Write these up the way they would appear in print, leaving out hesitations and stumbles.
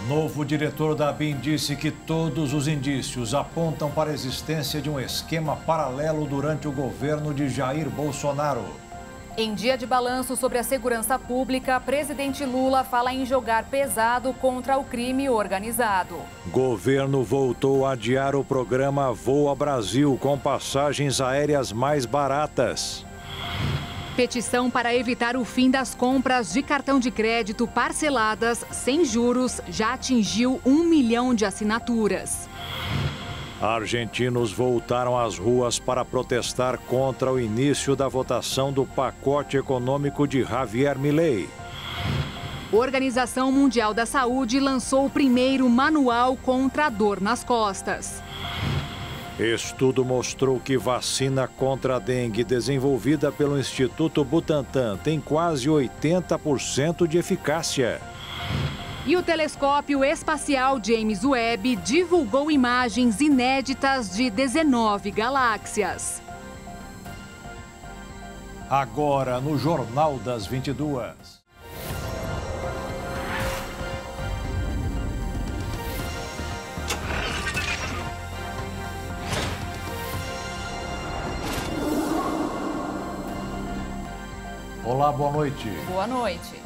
Novo diretor da ABIN disse que todos os indícios apontam para a existência de um esquema paralelo durante o governo de Jair Bolsonaro. Em dia de balanço sobre a segurança pública, presidente Lula fala em jogar pesado contra o crime organizado. Governo voltou a adiar o programa Voa Brasil com passagens aéreas mais baratas. Petição para evitar o fim das compras de cartão de crédito parceladas sem juros já atingiu 1 milhão de assinaturas. Argentinos voltaram às ruas para protestar contra o início da votação do pacote econômico de Javier Milei. Organização Mundial da Saúde lançou o primeiro manual contra a dor nas costas. Estudo mostrou que vacina contra a dengue desenvolvida pelo Instituto Butantan tem quase 80% de eficácia. E o telescópio espacial James Webb divulgou imagens inéditas de 19 galáxias. Agora no Jornal das 22. Olá, boa noite. Boa noite.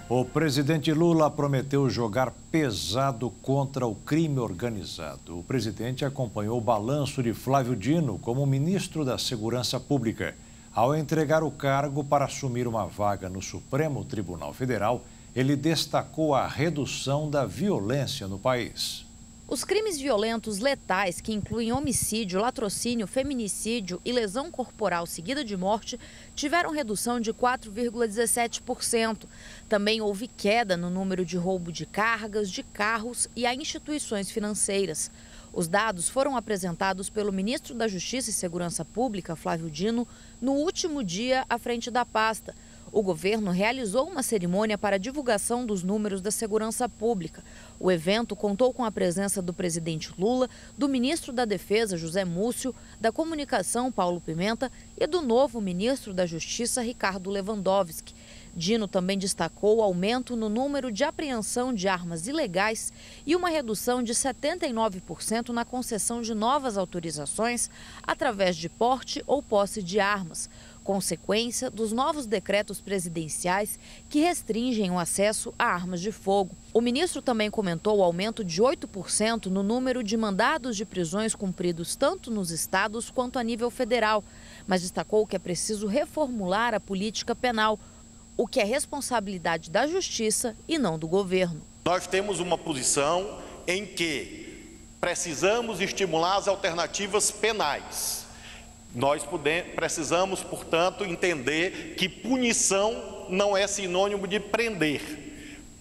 O presidente Lula prometeu jogar pesado contra o crime organizado. O presidente acompanhou o balanço de Flávio Dino como ministro da Segurança Pública. Ao entregar o cargo para assumir uma vaga no Supremo Tribunal Federal, ele destacou a redução da violência no país. Os crimes violentos letais, que incluem homicídio, latrocínio, feminicídio e lesão corporal seguida de morte, tiveram redução de 4,17%. Também houve queda no número de roubo de cargas, de carros e a instituições financeiras. Os dados foram apresentados pelo ministro da Justiça e Segurança Pública, Flávio Dino, no último dia à frente da pasta. O governo realizou uma cerimônia para a divulgação dos números da segurança pública. O evento contou com a presença do presidente Lula, do ministro da Defesa, José Múcio, da Comunicação, Paulo Pimenta, e do novo ministro da Justiça, Ricardo Lewandowski. Dino também destacou o aumento no número de apreensão de armas ilegais e uma redução de 79% na concessão de novas autorizações através de porte ou posse de armas, consequência dos novos decretos presidenciais que restringem o acesso a armas de fogo. O ministro também comentou o aumento de 8% no número de mandados de prisões cumpridos tanto nos estados quanto a nível federal, mas destacou que é preciso reformular a política penal, o que é responsabilidade da Justiça e não do governo. Nós temos uma posição em que precisamos estimular as alternativas penais. Nós precisamos, portanto, entender que punição não é sinônimo de prender.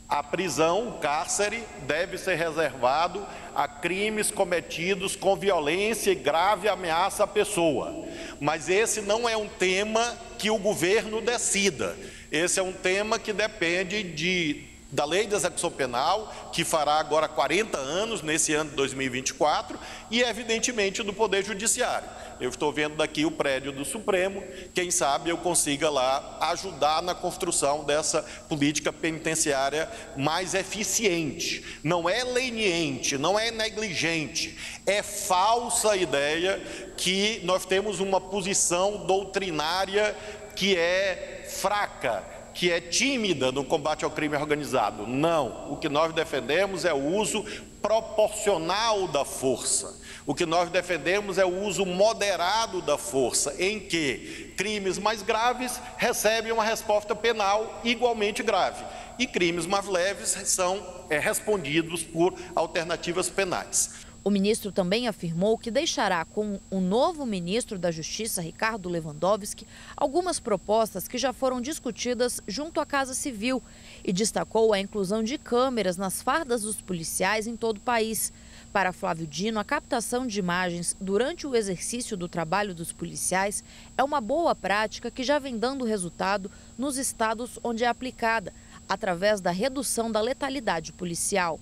A prisão, o cárcere, deve ser reservado a crimes cometidos com violência e grave ameaça à pessoa. Mas esse não é um tema que o governo decida. Esse é um tema que depende da Lei de Execução Penal, que fará agora 40 anos, nesse ano de 2024, e, evidentemente, do Poder Judiciário. Eu estou vendo daqui o prédio do Supremo, quem sabe eu consiga lá ajudar na construção dessa política penitenciária mais eficiente. Não é leniente, não é negligente, é falsa a ideia que nós temos uma posição doutrinária que é fraca, que é tímida no combate ao crime organizado. Não, o que nós defendemos é o uso proporcional da força. O que nós defendemos é o uso moderado da força, em que crimes mais graves recebem uma resposta penal igualmente grave e crimes mais leves são respondidos por alternativas penais. O ministro também afirmou que deixará com o novo ministro da Justiça, Ricardo Lewandowski, algumas propostas que já foram discutidas junto à Casa Civil e destacou a inclusão de câmeras nas fardas dos policiais em todo o país. Para Flávio Dino, a captação de imagens durante o exercício do trabalho dos policiais é uma boa prática que já vem dando resultado nos estados onde é aplicada, através da redução da letalidade policial.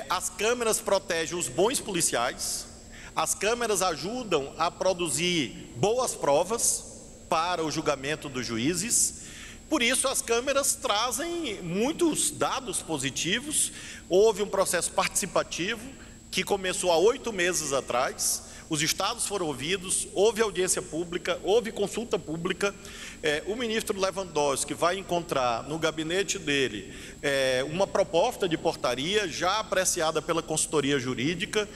As câmeras protegem os bons policiais, as câmeras ajudam a produzir boas provas para o julgamento dos juízes, Por isso, as câmeras trazem muitos dados positivos. Houve um processo participativo que começou há 8 meses atrás. Os estados foram ouvidos, houve audiência pública, houve consulta pública. O ministro Lewandowski vai encontrar no gabinete dele uma proposta de portaria já apreciada pela consultoria jurídica,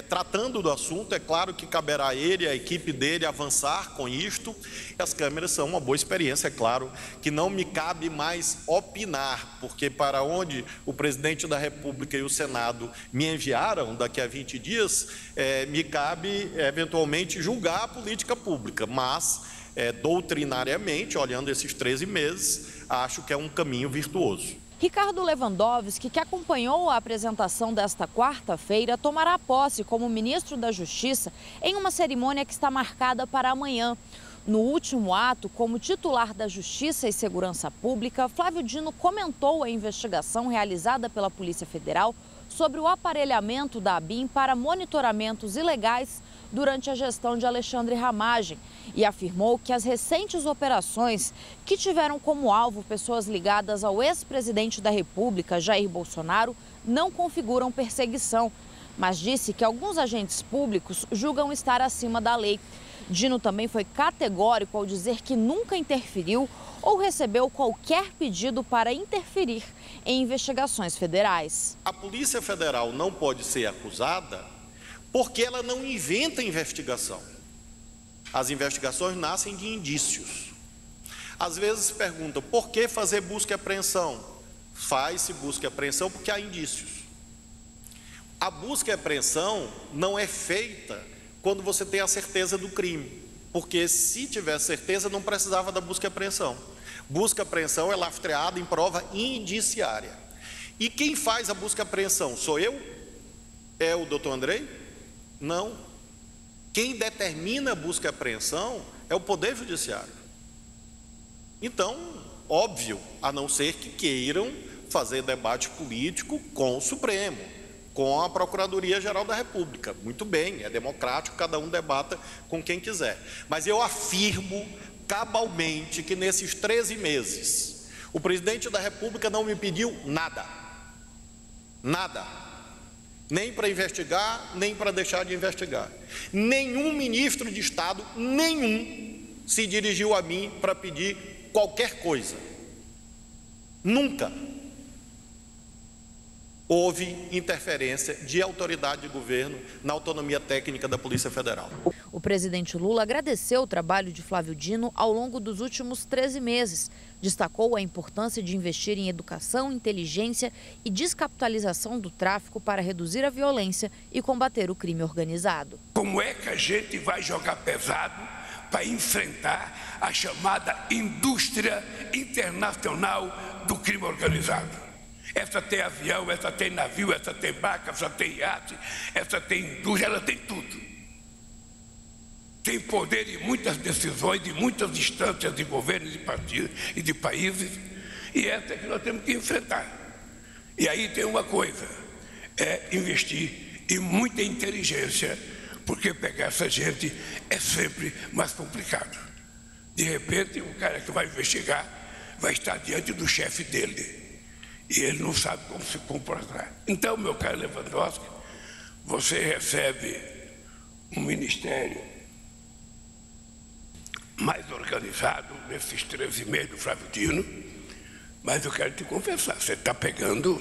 tratando do assunto. É claro que caberá a ele, a equipe dele, avançar com isto. As câmeras são uma boa experiência, é claro que não me cabe mais opinar, porque para onde o presidente da República e o Senado me enviaram daqui a 20 dias, me cabe eventualmente julgar a política pública, mas doutrinariamente, olhando esses 13 meses, acho que é um caminho virtuoso. Ricardo Lewandowski, que acompanhou a apresentação desta quarta-feira, tomará posse como ministro da Justiça em uma cerimônia que está marcada para amanhã. No último ato, como titular da Justiça e Segurança Pública, Flávio Dino comentou a investigação realizada pela Polícia Federal sobre o aparelhamento da ABIN para monitoramentos ilegais durante a gestão de Alexandre Ramagem e afirmou que as recentes operações que tiveram como alvo pessoas ligadas ao ex-presidente da República, Jair Bolsonaro, não configuram perseguição, mas disse que alguns agentes públicos julgam estar acima da lei. Dino também foi categórico ao dizer que nunca interferiu ou recebeu qualquer pedido para interferir em investigações federais. A Polícia Federal não pode ser acusada porque ela não inventa investigação. As investigações nascem de indícios. Às vezes se perguntam, por que fazer busca e apreensão? Faz-se busca e apreensão porque há indícios. A busca e apreensão não é feita quando você tem a certeza do crime, porque se tivesse certeza não precisava da busca e apreensão. Busca e apreensão é lastreada em prova indiciária. E quem faz a busca e apreensão? Sou eu? É o doutor Andrei? Não. Quem determina a busca e apreensão é o Poder Judiciário. Então, óbvio, a não ser que queiram fazer debate político com o Supremo, com a Procuradoria-Geral da República. Muito bem, é democrático, cada um debata com quem quiser. Mas eu afirmo cabalmente que nesses 13 meses, o presidente da República não me pediu nada. Nada. Nem para investigar, nem para deixar de investigar. Nenhum ministro de Estado, nenhum, se dirigiu a mim para pedir qualquer coisa. Nunca houve interferência de autoridade de governo na autonomia técnica da Polícia Federal. O presidente Lula agradeceu o trabalho de Flávio Dino ao longo dos últimos 13 meses. Destacou a importância de investir em educação, inteligência e descapitalização do tráfico para reduzir a violência e combater o crime organizado. Como é que a gente vai jogar pesado para enfrentar a chamada indústria internacional do crime organizado? Essa tem avião, essa tem navio, essa tem barca, essa tem iate, essa tem indústria, ela tem tudo. Tem poder em muitas decisões, de muitas instâncias de governos, de partidos e de países, e essa é que nós temos que enfrentar. E aí tem uma coisa, é investir em muita inteligência, porque pegar essa gente é sempre mais complicado. De repente, o cara que vai investigar vai estar diante do chefe dele. E ele não sabe como se comportar. Então, meu caro Lewandowski, você recebe um ministério mais organizado nesses 13 meses do Flávio Dino, mas eu quero te confessar, você está pegando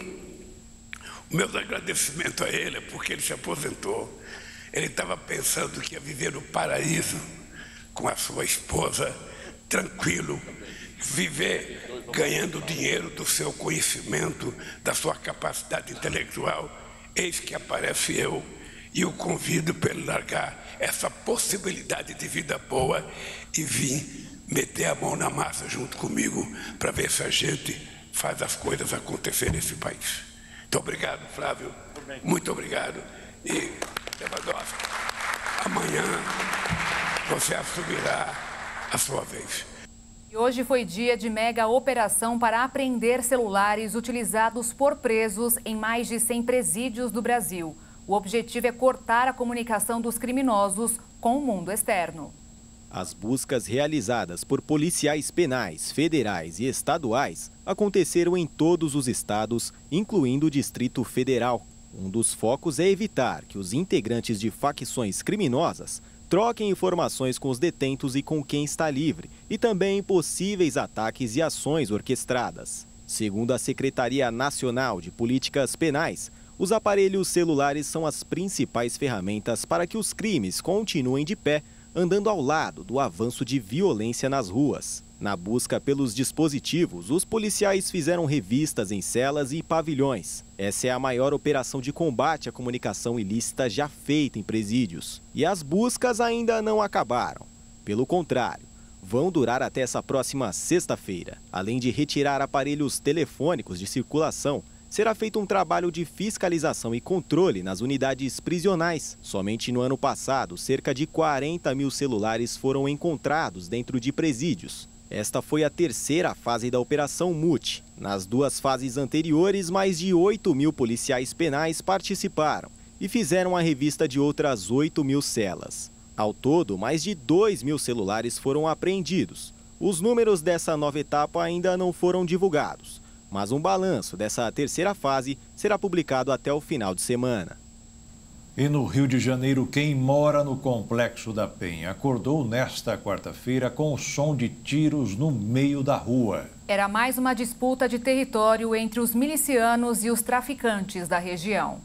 o meu agradecimento a ele, porque ele se aposentou. Ele estava pensando que ia viver no paraíso com a sua esposa, tranquilo, viver ganhando dinheiro do seu conhecimento, da sua capacidade intelectual. Eis que aparece eu e o convido para ele largar essa possibilidade de vida boa e vir meter a mão na massa junto comigo para ver se a gente faz as coisas acontecer nesse país. Muito obrigado, Flávio. Muito obrigado. E, Lewandowski, amanhã você assumirá a sua vez. Hoje foi dia de mega operação para apreender celulares utilizados por presos em mais de 100 presídios do Brasil. O objetivo é cortar a comunicação dos criminosos com o mundo externo. As buscas realizadas por policiais penais, federais e estaduais aconteceram em todos os estados, incluindo o Distrito Federal. Um dos focos é evitar que os integrantes de facções criminosas troquem informações com os detentos e com quem está livre, e também possíveis ataques e ações orquestradas. Segundo a Secretaria Nacional de Políticas Penais, os aparelhos celulares são as principais ferramentas para que os crimes continuem de pé, andando ao lado do avanço de violência nas ruas. Na busca pelos dispositivos, os policiais fizeram revistas em celas e pavilhões. Essa é a maior operação de combate à comunicação ilícita já feita em presídios. E as buscas ainda não acabaram. Pelo contrário, vão durar até essa próxima sexta-feira. Além de retirar aparelhos telefônicos de circulação, será feito um trabalho de fiscalização e controle nas unidades prisionais. Somente no ano passado, cerca de 40 mil celulares foram encontrados dentro de presídios. Esta foi a terceira fase da Operação MUT. Nas 2 fases anteriores, mais de 8 mil policiais penais participaram e fizeram a revista de outras 8 mil celas. Ao todo, mais de 2 mil celulares foram apreendidos. Os números dessa nova etapa ainda não foram divulgados, mas um balanço dessa terceira fase será publicado até o final de semana. E no Rio de Janeiro, quem mora no Complexo da Penha acordou nesta quarta-feira com o som de tiros no meio da rua. Era mais uma disputa de território entre os milicianos e os traficantes da região.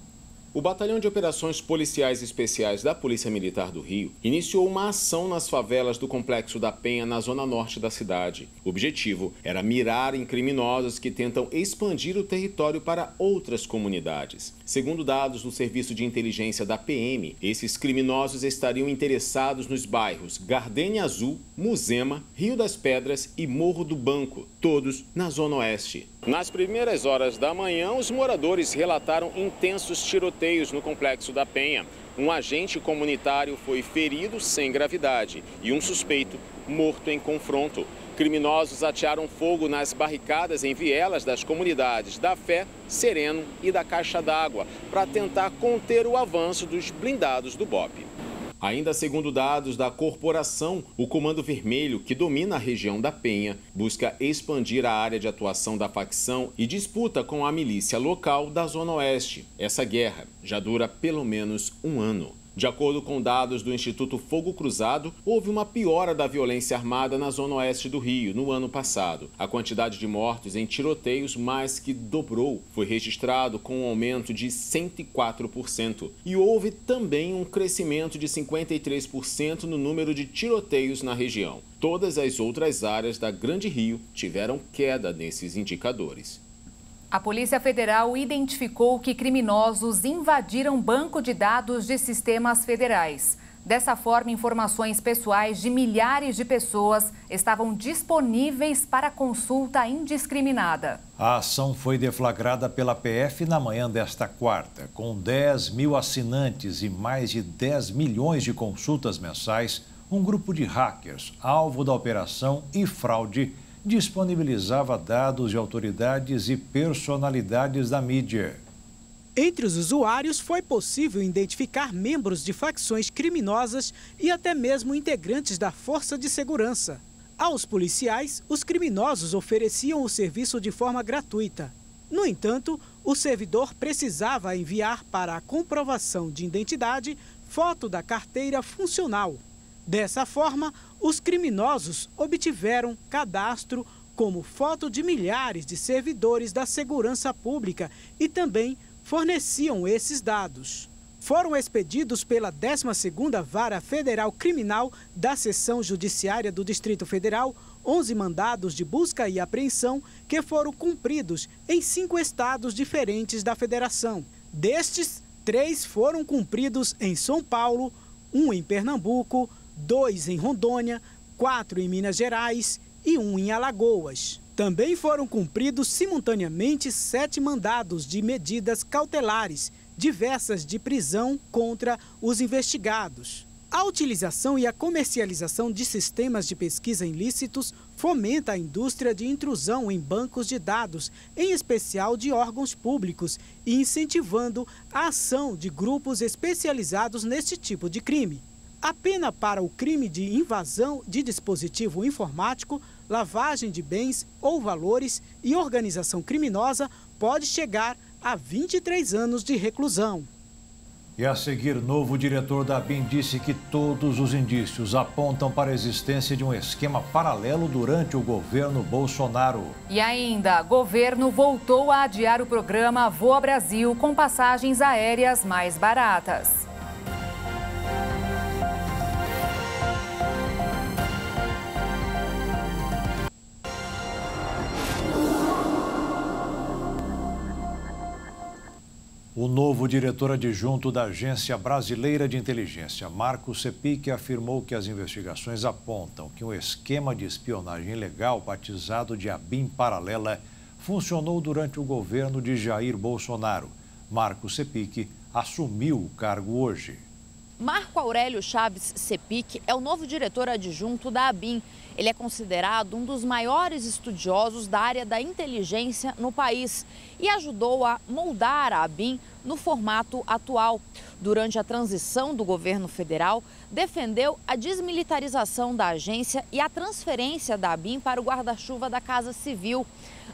O Batalhão de Operações Policiais Especiais da Polícia Militar do Rio iniciou uma ação nas favelas do Complexo da Penha, na zona norte da cidade. O objetivo era mirar em criminosos que tentam expandir o território para outras comunidades. Segundo dados do Serviço de Inteligência da PM, esses criminosos estariam interessados nos bairros Gardênia Azul, Muzema, Rio das Pedras e Morro do Banco, todos na zona oeste. Nas primeiras horas da manhã, os moradores relataram intensos tiroteios no Complexo da Penha. Um agente comunitário foi ferido sem gravidade e um suspeito morto em confronto. Criminosos atearam fogo nas barricadas em vielas das comunidades da Fé, Sereno e da Caixa d'Água para tentar conter o avanço dos blindados do BOP. Ainda segundo dados da corporação, o Comando Vermelho, que domina a região da Penha, busca expandir a área de atuação da facção e disputa com a milícia local da Zona Oeste. Essa guerra já dura pelo menos um ano. De acordo com dados do Instituto Fogo Cruzado, houve uma piora da violência armada na zona oeste do Rio no ano passado. A quantidade de mortos em tiroteios mais que dobrou. Foi registrado com um aumento de 104%. E houve também um crescimento de 53% no número de tiroteios na região. Todas as outras áreas da Grande Rio tiveram queda nesses indicadores. A Polícia Federal identificou que criminosos invadiram banco de dados de sistemas federais. Dessa forma, informações pessoais de milhares de pessoas estavam disponíveis para consulta indiscriminada. A ação foi deflagrada pela PF na manhã desta quarta. Com 10 mil assinantes e mais de 10 milhões de consultas mensais, um grupo de hackers, alvo da operação e fraude, disponibilizava dados de autoridades e personalidades da mídia. Entre os usuários foi possível identificar membros de facções criminosas e até mesmo integrantes da Força de Segurança. Aos policiais, os criminosos ofereciam o serviço de forma gratuita. No entanto, o servidor precisava enviar para a comprovação de identidade foto da carteira funcional. Dessa forma, os criminosos obtiveram cadastro como foto de milhares de servidores da segurança pública e também forneciam esses dados. Foram expedidos pela 12ª Vara Federal Criminal da Seção Judiciária do Distrito Federal 11 mandados de busca e apreensão que foram cumpridos em 5 estados diferentes da federação. Destes, 3 foram cumpridos em São Paulo, 1 em Pernambuco, 2 em Rondônia, 4 em Minas Gerais e 1 em Alagoas. Também foram cumpridos simultaneamente 7 mandados de medidas cautelares, diversas de prisão contra os investigados. A utilização e a comercialização de sistemas de pesquisa ilícitos fomenta a indústria de intrusão em bancos de dados, em especial de órgãos públicos, e incentivando a ação de grupos especializados neste tipo de crime. A pena para o crime de invasão de dispositivo informático, lavagem de bens ou valores e organização criminosa pode chegar a 23 anos de reclusão. E a seguir, novo diretor da ABIN disse que todos os indícios apontam para a existência de um esquema paralelo durante o governo Bolsonaro. E ainda, governo voltou a adiar o programa Voa Brasil com passagens aéreas mais baratas. O novo diretor adjunto da Agência Brasileira de Inteligência, Marco Sepic, afirmou que as investigações apontam que um esquema de espionagem ilegal, batizado de ABIN Paralela, funcionou durante o governo de Jair Bolsonaro. Marco Sepic assumiu o cargo hoje. Marco Aurélio Chaves Sepic é o novo diretor adjunto da ABIN. Ele é considerado um dos maiores estudiosos da área da inteligência no país e ajudou a moldar a ABIN no formato atual. Durante a transição do governo federal, defendeu a desmilitarização da agência e a transferência da ABIN para o guarda-chuva da Casa Civil.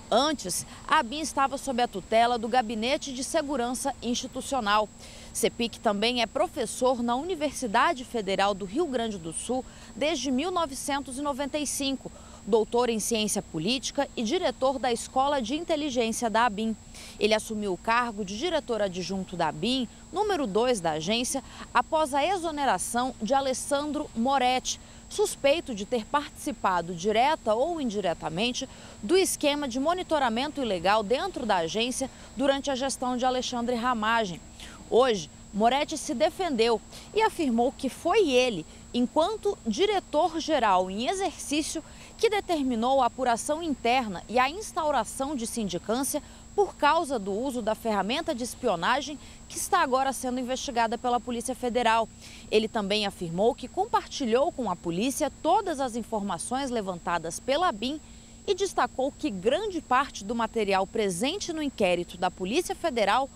Antes, a ABIN estava sob a tutela do Gabinete de Segurança Institucional. Sepic também é professor na Universidade Federal do Rio Grande do Sul desde 1995, doutor em ciência política e diretor da Escola de Inteligência da ABIN. Ele assumiu o cargo de diretor adjunto da ABIN, número 2 da agência, após a exoneração de Alessandro Moretti, suspeito de ter participado direta ou indiretamente do esquema de monitoramento ilegal dentro da agência durante a gestão de Alexandre Ramagem. Hoje, Moretti se defendeu e afirmou que foi ele, enquanto diretor-geral em exercício, que determinou a apuração interna e a instauração de sindicância por causa do uso da ferramenta de espionagem que está agora sendo investigada pela Polícia Federal. Ele também afirmou que compartilhou com a polícia todas as informações levantadas pela ABIN e destacou que grande parte do material presente no inquérito da Polícia Federal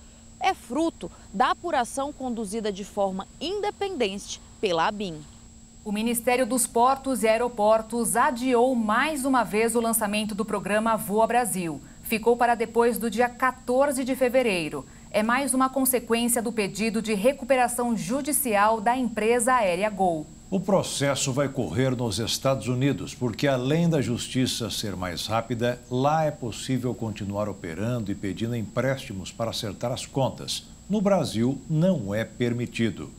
é fruto da apuração conduzida de forma independente pela ABIN. O Ministério dos Portos e Aeroportos adiou mais uma vez o lançamento do programa Voa Brasil. Ficou para depois do dia 14 de fevereiro. É mais uma consequência do pedido de recuperação judicial da empresa aérea Gol. O processo vai correr nos Estados Unidos, porque além da justiça ser mais rápida, lá é possível continuar operando e pedindo empréstimos para acertar as contas. No Brasil, não é permitido.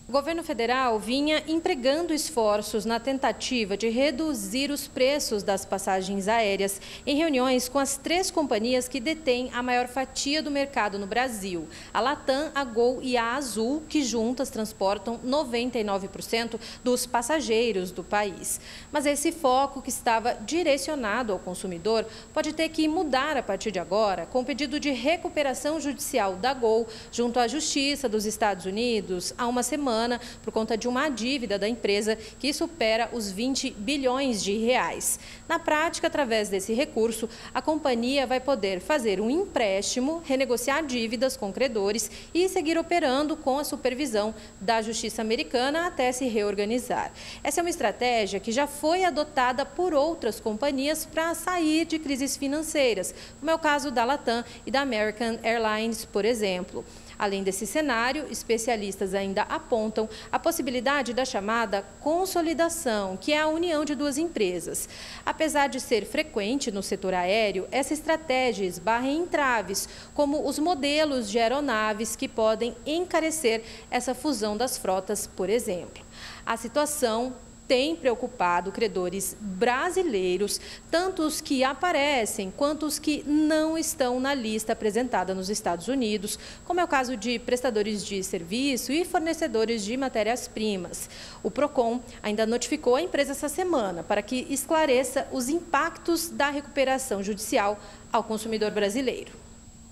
O governo federal vinha empregando esforços na tentativa de reduzir os preços das passagens aéreas em reuniões com as 3 companhias que detêm a maior fatia do mercado no Brasil: a Latam, a Gol e a Azul, que juntas transportam 99% dos passageiros do país. Mas esse foco, que estava direcionado ao consumidor, pode ter que mudar a partir de agora, com o pedido de recuperação judicial da Gol junto à Justiça dos Estados Unidos há uma semana, por conta de uma dívida da empresa que supera os 20 bilhões de reais. Na prática, através desse recurso, a companhia vai poder fazer um empréstimo, renegociar dívidas com credores e seguir operando com a supervisão da Justiça americana até se reorganizar. Essa é uma estratégia que já foi adotada por outras companhias para sair de crises financeiras, como é o caso da Latam e da American Airlines, por exemplo. Além desse cenário, especialistas ainda apontam a possibilidade da chamada consolidação, que é a união de 2 empresas. Apesar de ser frequente no setor aéreo, essa estratégia esbarra em entraves, como os modelos de aeronaves que podem encarecer essa fusão das frotas, por exemplo. A situação tem preocupado credores brasileiros, tanto os que aparecem quanto os que não estão na lista apresentada nos Estados Unidos, como é o caso de prestadores de serviço e fornecedores de matérias-primas. O Procon ainda notificou a empresa essa semana para que esclareça os impactos da recuperação judicial ao consumidor brasileiro.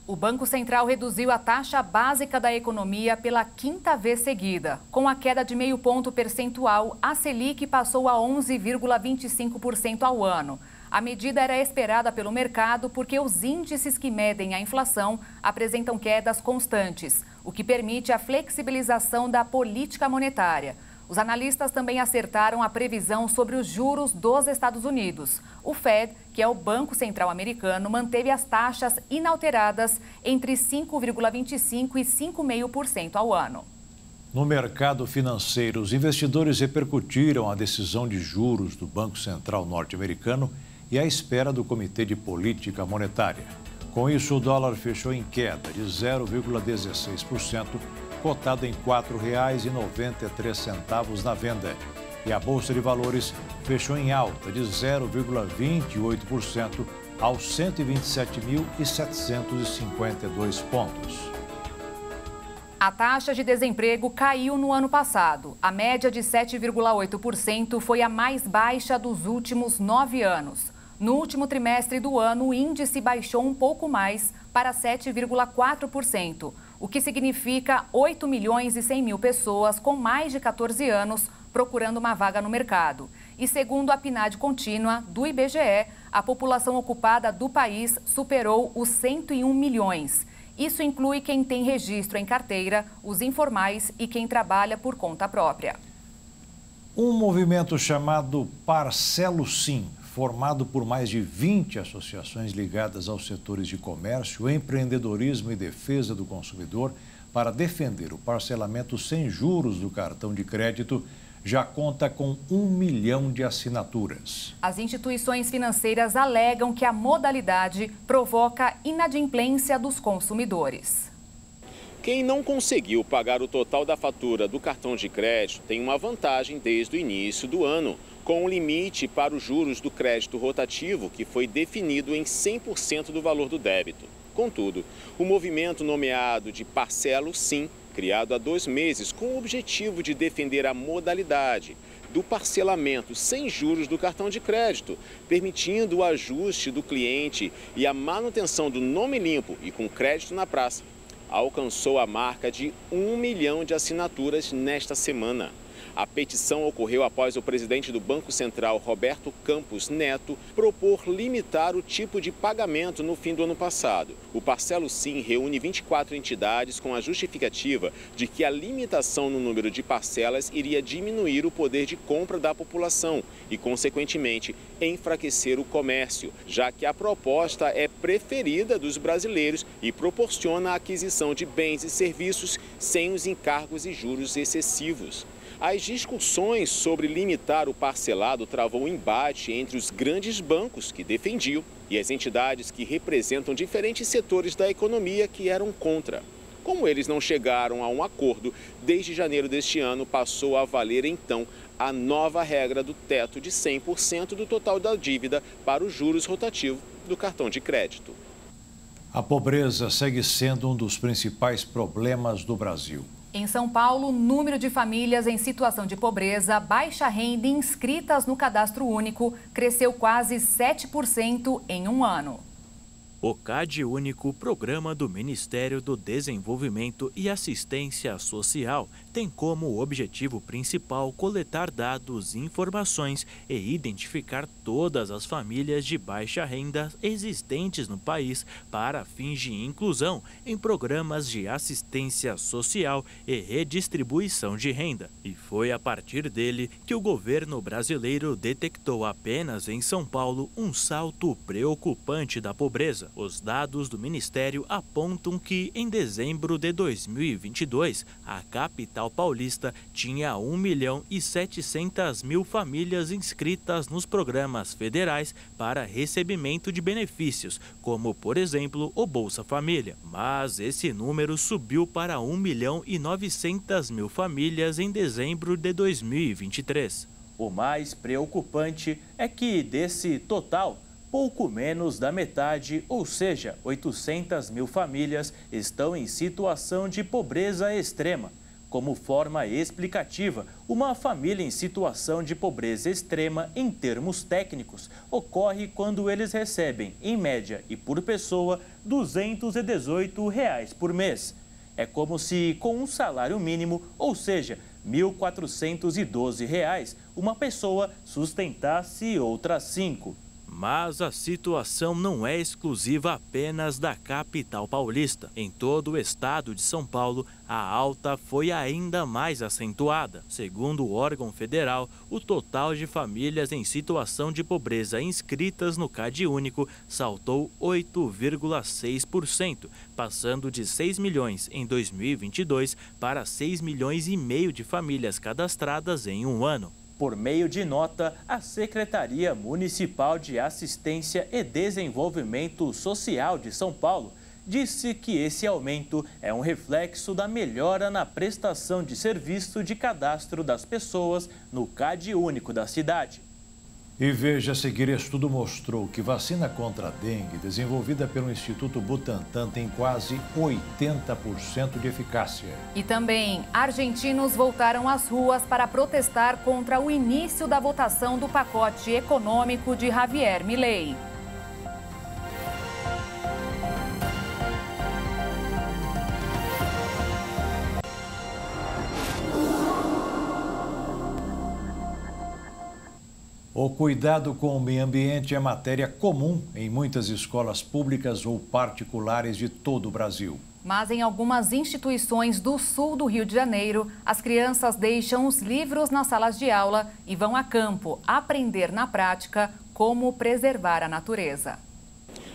O Banco Central reduziu a taxa básica da economia pela 5ª vez seguida. Com a queda de meio ponto percentual, a Selic passou a 11,25% ao ano. A medida era esperada pelo mercado porque os índices que medem a inflação apresentam quedas constantes, o que permite a flexibilização da política monetária. Os analistas também acertaram a previsão sobre os juros dos Estados Unidos. O Fed, que é o Banco Central Americano, manteve as taxas inalteradas entre 5,25% e 5,5% ao ano. No mercado financeiro, os investidores repercutiram a decisão de juros do Banco Central norte-americano e a espera do Comitê de Política Monetária. Com isso, o dólar fechou em queda de 0,16%, cotado em R$ 4,93 na venda. E a Bolsa de Valores fechou em alta de 0,28% aos 127.752 pontos. A taxa de desemprego caiu no ano passado. A média de 7,8% foi a mais baixa dos últimos 9 anos. No último trimestre do ano, o índice baixou um pouco mais para 7,4%, o que significa 8 milhões e 100 mil pessoas com mais de 14 anos procurando uma vaga no mercado. E segundo a PNAD contínua do IBGE, a população ocupada do país superou os 101 milhões. Isso inclui quem tem registro em carteira, os informais e quem trabalha por conta própria. Um movimento chamado Parcelo Sim, formado por mais de 20 associações ligadas aos setores de comércio, empreendedorismo e defesa do consumidor, para defender o parcelamento sem juros do cartão de crédito, já conta com 1 milhão de assinaturas. As instituições financeiras alegam que a modalidade provoca inadimplência dos consumidores. Quem não conseguiu pagar o total da fatura do cartão de crédito tem uma vantagem desde o início do ano, com um limite para os juros do crédito rotativo que foi definido em 100% do valor do débito. Contudo, o movimento nomeado de Parcelo Sim, criado há 2 meses com o objetivo de defender a modalidade do parcelamento sem juros do cartão de crédito, permitindo o ajuste do cliente e a manutenção do nome limpo e com crédito na praça, alcançou a marca de 1 milhão de assinaturas nesta semana. A petição ocorreu após o presidente do Banco Central, Roberto Campos Neto, propor limitar o tipo de pagamento no fim do ano passado. O Parcelo Sim reúne 24 entidades com a justificativa de que a limitação no número de parcelas iria diminuir o poder de compra da população e, consequentemente, enfraquecer o comércio, já que a proposta é preferida dos brasileiros e proporciona a aquisição de bens e serviços sem os encargos e juros excessivos. As discussões sobre limitar o parcelado travou um embate entre os grandes bancos que defendiam e as entidades que representam diferentes setores da economia que eram contra. Como eles não chegaram a um acordo, desde janeiro deste ano passou a valer então a nova regra do teto de 100% do total da dívida para os juros rotativos do cartão de crédito. A pobreza segue sendo um dos principais problemas do Brasil. Em São Paulo, o número de famílias em situação de pobreza, baixa renda e inscritas no cadastro único cresceu quase 7% em um ano. O CAD Único, programa do Ministério do Desenvolvimento e Assistência Social, tem como objetivo principal coletar dados e informações e identificar todas as famílias de baixa renda existentes no país para fins de inclusão em programas de assistência social e redistribuição de renda. E foi a partir dele que o governo brasileiro detectou apenas em São Paulo um salto preocupante da pobreza. Os dados do Ministério apontam que, em dezembro de 2022, a capital paulista tinha 1.700.000 famílias inscritas nos programas federais para recebimento de benefícios, como, por exemplo, o Bolsa Família. Mas esse número subiu para 1.900.000 famílias em dezembro de 2023. O mais preocupante é que, desse total, pouco menos da metade, ou seja, 800.000 famílias, estão em situação de pobreza extrema. Como forma explicativa, uma família em situação de pobreza extrema, em termos técnicos, ocorre quando eles recebem, em média e por pessoa, R$ 218 por mês. É como se, com um salário mínimo, ou seja, R$ 1.412, uma pessoa sustentasse outras 5. Mas a situação não é exclusiva apenas da capital paulista. Em todo o estado de São Paulo, a alta foi ainda mais acentuada. Segundo o órgão federal, o total de famílias em situação de pobreza inscritas no CadÚnico saltou 8,6%, passando de 6 milhões em 2022 para 6 milhões e meio de famílias cadastradas em um ano. Por meio de nota, a Secretaria Municipal de Assistência e Desenvolvimento Social de São Paulo disse que esse aumento é um reflexo da melhora na prestação de serviço de cadastro das pessoas no CadÚnico da cidade. E veja a seguir, estudo mostrou que vacina contra a dengue desenvolvida pelo Instituto Butantan tem quase 80% de eficácia. E também, argentinos voltaram às ruas para protestar contra o início da votação do pacote econômico de Javier Milei. O cuidado com o meio ambiente é matéria comum em muitas escolas públicas ou particulares de todo o Brasil. Mas em algumas instituições do sul do Rio de Janeiro, as crianças deixam os livros nas salas de aula e vão a campo aprender na prática como preservar a natureza.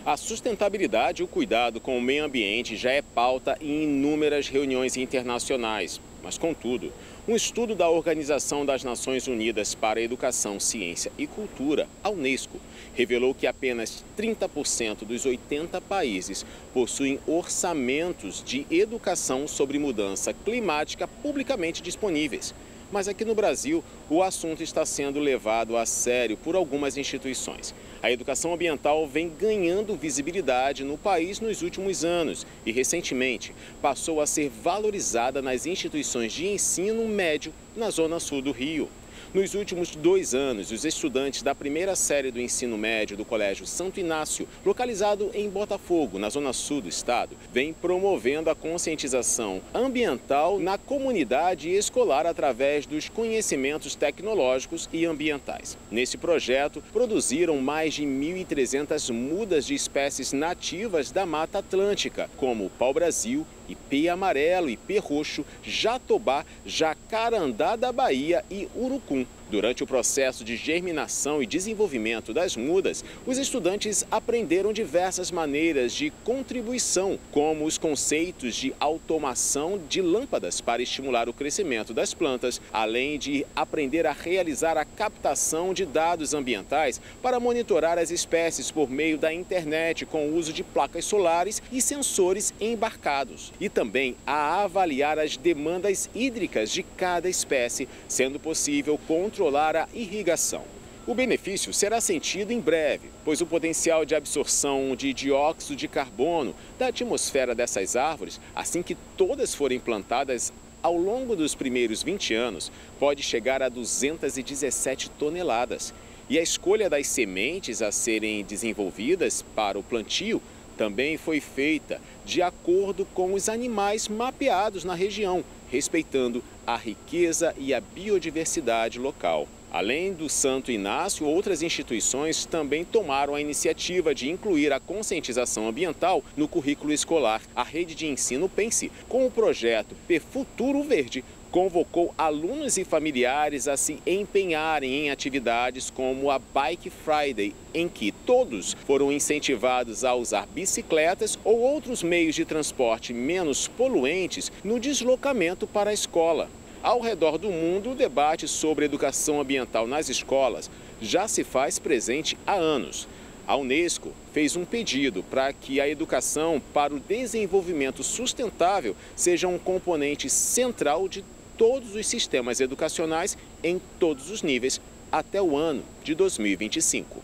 A sustentabilidade e o cuidado com o meio ambiente já é pauta em inúmeras reuniões internacionais. Mas, contudo, um estudo da Organização das Nações Unidas para a Educação, Ciência e Cultura, a Unesco, revelou que apenas 30% dos 80 países possuem orçamentos de educação sobre mudança climática publicamente disponíveis. Mas aqui no Brasil, o assunto está sendo levado a sério por algumas instituições. A educação ambiental vem ganhando visibilidade no país nos últimos anos e, recentemente, passou a ser valorizada nas instituições de ensino médio na zona sul do Rio. Nos últimos 2 anos, os estudantes da primeira série do ensino médio do Colégio Santo Inácio, localizado em Botafogo, na zona sul do estado, vêm promovendo a conscientização ambiental na comunidade escolar através dos conhecimentos tecnológicos e ambientais. Nesse projeto, produziram mais de 1.300 mudas de espécies nativas da Mata Atlântica, como pau-brasil, ipê amarelo, ipê roxo, jatobá, jacarandá da Bahia e urucum. Durante o processo de germinação e desenvolvimento das mudas, os estudantes aprenderam diversas maneiras de contribuição, como os conceitos de automação de lâmpadas para estimular o crescimento das plantas, além de aprender a realizar a captação de dados ambientais para monitorar as espécies por meio da internet com o uso de placas solares e sensores embarcados. E também a avaliar as demandas hídricas de cada espécie, sendo possível controlar a irrigação. O benefício será sentido em breve, pois o potencial de absorção de dióxido de carbono da atmosfera dessas árvores, assim que todas forem plantadas ao longo dos primeiros 20 anos, pode chegar a 217 toneladas. E a escolha das sementes a serem desenvolvidas para o plantio também foi feita de acordo com os animais mapeados na região, respeitando a riqueza e a biodiversidade local. Além do Santo Inácio, outras instituições também tomaram a iniciativa de incluir a conscientização ambiental no currículo escolar. A rede de ensino Pense, com o projeto Perfuturo Verde, convocou alunos e familiares a se empenharem em atividades como a Bike Friday, em que todos foram incentivados a usar bicicletas ou outros meios de transporte menos poluentes no deslocamento para a escola. Ao redor do mundo, o debate sobre educação ambiental nas escolas já se faz presente há anos. A Unesco fez um pedido para que a educação para o desenvolvimento sustentável seja um componente central de todos os sistemas educacionais em todos os níveis até o ano de 2025.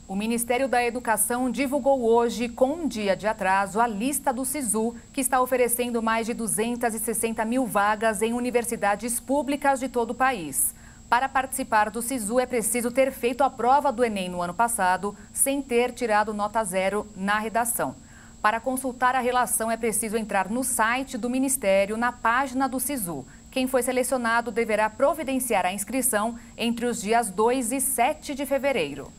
O Ministério da Educação divulgou hoje, com um dia de atraso, a lista do SISU, que está oferecendo mais de 260 mil vagas em universidades públicas de todo o país. Para participar do SISU é preciso ter feito a prova do Enem no ano passado, sem ter tirado nota 0 na redação. Para consultar a relação é preciso entrar no site do Ministério, na página do SISU. Quem foi selecionado deverá providenciar a inscrição entre os dias 2 e 7 de fevereiro.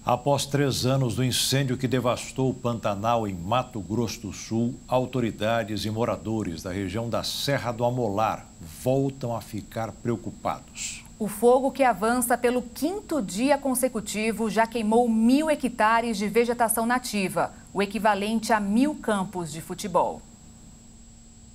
Após 3 anos do incêndio que devastou o Pantanal em Mato Grosso do Sul, autoridades e moradores da região da Serra do Amolar voltam a ficar preocupados. O fogo, que avança pelo 5º dia consecutivo, já queimou 1.000 hectares de vegetação nativa, o equivalente a 1.000 campos de futebol.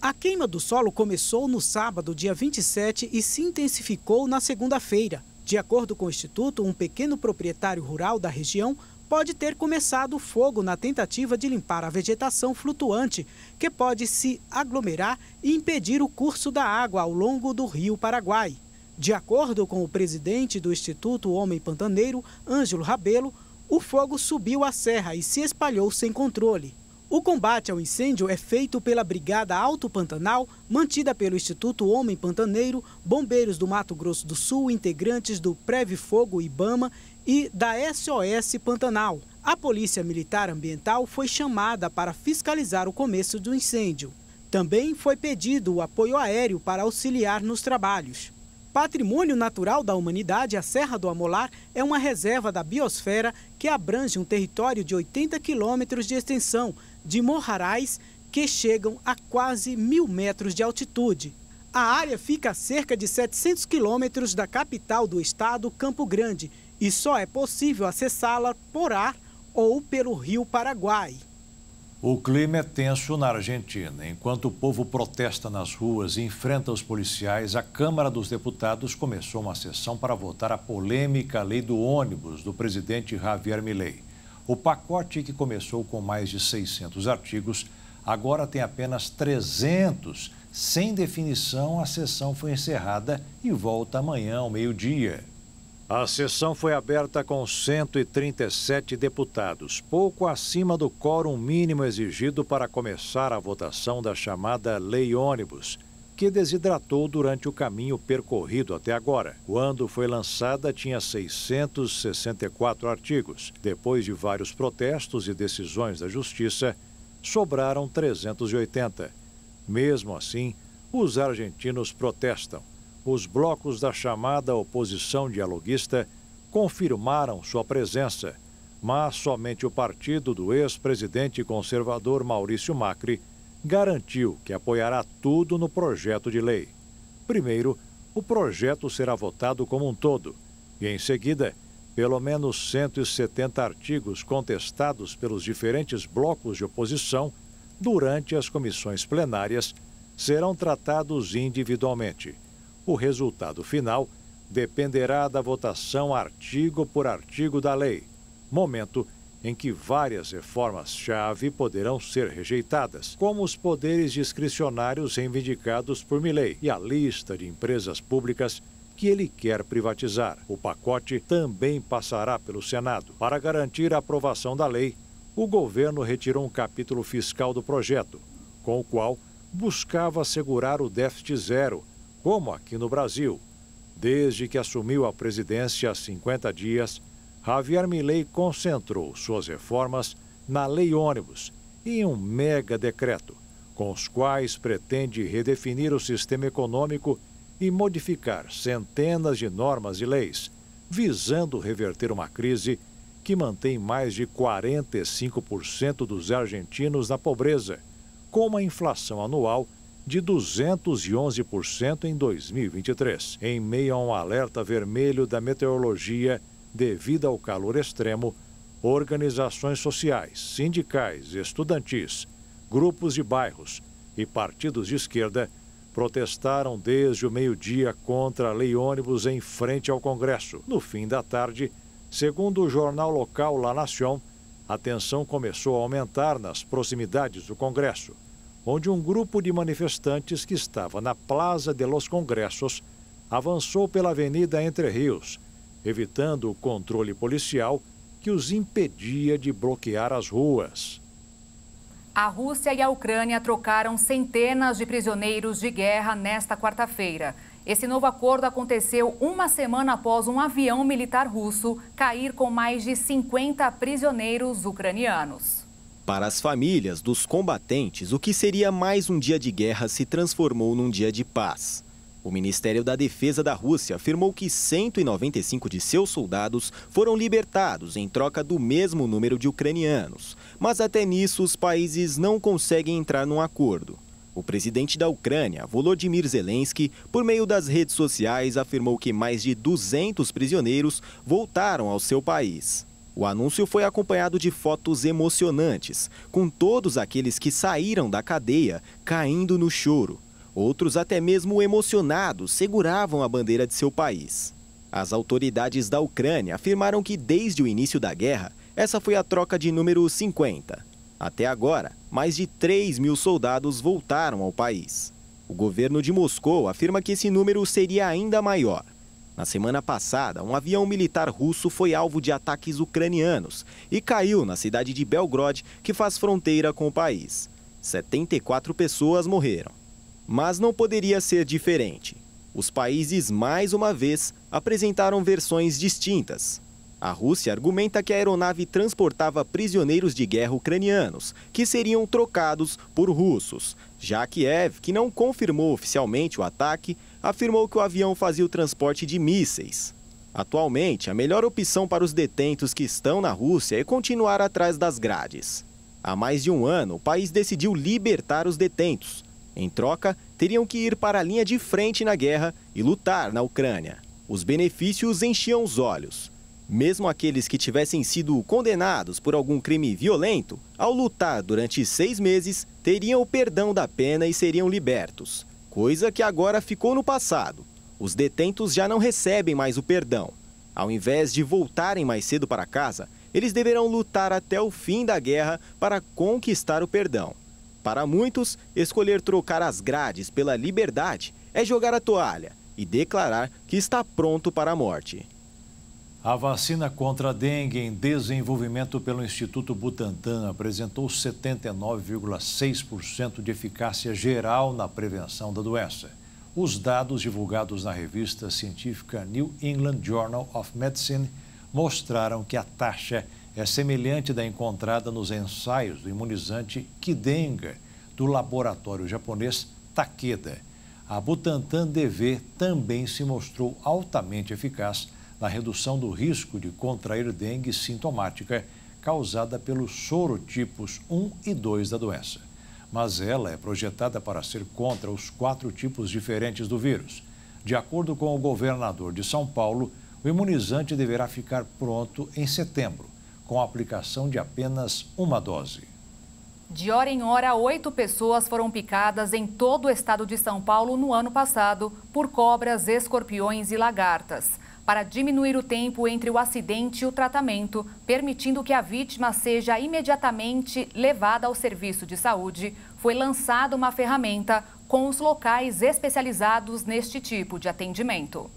A queima do solo começou no sábado, dia 27, e se intensificou na segunda-feira. De acordo com o Instituto, um pequeno proprietário rural da região pode ter começado o fogo na tentativa de limpar a vegetação flutuante, que pode se aglomerar e impedir o curso da água ao longo do Rio Paraguai. De acordo com o presidente do Instituto Homem Pantaneiro, Ângelo Rabelo, o fogo subiu a serra e se espalhou sem controle. O combate ao incêndio é feito pela Brigada Alto Pantanal, mantida pelo Instituto Homem Pantaneiro, bombeiros do Mato Grosso do Sul, integrantes do Preve Fogo Ibama e da SOS Pantanal. A Polícia Militar Ambiental foi chamada para fiscalizar o começo do incêndio. Também foi pedido o apoio aéreo para auxiliar nos trabalhos. Patrimônio Natural da Humanidade, a Serra do Amolar é uma reserva da biosfera que abrange um território de 80 quilômetros de extensão, de morrarais que chegam a quase 1.000 metros de altitude. A área fica a cerca de 700 quilômetros da capital do estado, Campo Grande, e só é possível acessá-la por ar ou pelo Rio Paraguai. O clima é tenso na Argentina. Enquanto o povo protesta nas ruas e enfrenta os policiais, a Câmara dos Deputados começou uma sessão para votar a polêmica lei do ônibus do presidente Javier Milei. O pacote, que começou com mais de 600 artigos, agora tem apenas 300. Sem definição, a sessão foi encerrada e volta amanhã ao meio-dia. A sessão foi aberta com 137 deputados, pouco acima do quórum mínimo exigido para começar a votação da chamada Lei Ônibus, que desidratou durante o caminho percorrido até agora. Quando foi lançada, tinha 664 artigos. Depois de vários protestos e decisões da Justiça, sobraram 380. Mesmo assim, os argentinos protestam. Os blocos da chamada oposição dialoguista confirmaram sua presença, mas somente o partido do ex-presidente conservador Maurício Macri garantiu que apoiará tudo no projeto de lei. Primeiro, o projeto será votado como um todo e, em seguida, pelo menos 170 artigos contestados pelos diferentes blocos de oposição durante as comissões plenárias serão tratados individualmente. O resultado final dependerá da votação artigo por artigo da lei, momento em que várias reformas-chave poderão ser rejeitadas, como os poderes discricionários reivindicados por Milei e a lista de empresas públicas que ele quer privatizar. O pacote também passará pelo Senado. Para garantir a aprovação da lei, o governo retirou um capítulo fiscal do projeto, com o qual buscava assegurar o déficit zero, como aqui no Brasil. Desde que assumiu a presidência há 50 dias, Javier Milei concentrou suas reformas na Lei Ônibus e em um mega decreto, com os quais pretende redefinir o sistema econômico e modificar centenas de normas e leis, visando reverter uma crise que mantém mais de 45% dos argentinos na pobreza, com uma inflação anual de 211% em 2023. Em meio a um alerta vermelho da meteorologia devido ao calor extremo, organizações sociais, sindicais, estudantis, grupos de bairros e partidos de esquerda protestaram desde o meio-dia contra a Lei Ônibus em frente ao Congresso. No fim da tarde, segundo o jornal local La Nación, a tensão começou a aumentar nas proximidades do Congresso, onde um grupo de manifestantes que estava na Plaza de los Congressos avançou pela Avenida Entre Rios, evitando o controle policial que os impedia de bloquear as ruas. A Rússia e a Ucrânia trocaram centenas de prisioneiros de guerra nesta quarta-feira. Esse novo acordo aconteceu uma semana após um avião militar russo cair com mais de 50 prisioneiros ucranianos. Para as famílias dos combatentes, o que seria mais um dia de guerra se transformou num dia de paz. O Ministério da Defesa da Rússia afirmou que 195 de seus soldados foram libertados em troca do mesmo número de ucranianos. Mas até nisso os países não conseguem entrar num acordo. O presidente da Ucrânia, Volodymyr Zelensky, por meio das redes sociais, afirmou que mais de 200 prisioneiros voltaram ao seu país. O anúncio foi acompanhado de fotos emocionantes, com todos aqueles que saíram da cadeia caindo no choro. Outros, até mesmo emocionados, seguravam a bandeira de seu país. As autoridades da Ucrânia afirmaram que desde o início da guerra, essa foi a troca de número 50. Até agora, mais de 3.000 soldados voltaram ao país. O governo de Moscou afirma que esse número seria ainda maior. Na semana passada, um avião militar russo foi alvo de ataques ucranianos e caiu na cidade de Belgorod, que faz fronteira com o país. 74 pessoas morreram. Mas não poderia ser diferente. Os países, mais uma vez, apresentaram versões distintas. A Rússia argumenta que a aeronave transportava prisioneiros de guerra ucranianos, que seriam trocados por russos. Já Kiev, que não confirmou oficialmente o ataque, afirmou que o avião fazia o transporte de mísseis. Atualmente, a melhor opção para os detentos que estão na Rússia é continuar atrás das grades. Há mais de um ano, o país decidiu libertar os detentos. Em troca, teriam que ir para a linha de frente na guerra e lutar na Ucrânia. Os benefícios enchiam os olhos. Mesmo aqueles que tivessem sido condenados por algum crime violento, ao lutar durante 6 meses, teriam o perdão da pena e seriam libertos. Coisa que agora ficou no passado. Os detentos já não recebem mais o perdão. Ao invés de voltarem mais cedo para casa, eles deverão lutar até o fim da guerra para conquistar o perdão. Para muitos, escolher trocar as grades pela liberdade é jogar a toalha e declarar que está pronto para a morte. A vacina contra a dengue em desenvolvimento pelo Instituto Butantan apresentou 79,6% de eficácia geral na prevenção da doença. Os dados divulgados na revista científica New England Journal of Medicine mostraram que a taxa é semelhante da encontrada nos ensaios do imunizante Qdenga, do laboratório japonês Takeda. A Butantan DV também se mostrou altamente eficaz na redução do risco de contrair dengue sintomática causada pelos sorotipos 1 e 2 da doença. Mas ela é projetada para ser contra os 4 tipos diferentes do vírus. De acordo com o governador de São Paulo, o imunizante deverá ficar pronto em setembro, com a aplicação de apenas uma dose. De hora em hora, 8 pessoas foram picadas em todo o estado de São Paulo no ano passado por cobras, escorpiões e lagartas. Para diminuir o tempo entre o acidente e o tratamento, permitindo que a vítima seja imediatamente levada ao serviço de saúde, foi lançada uma ferramenta com os locais especializados neste tipo de atendimento.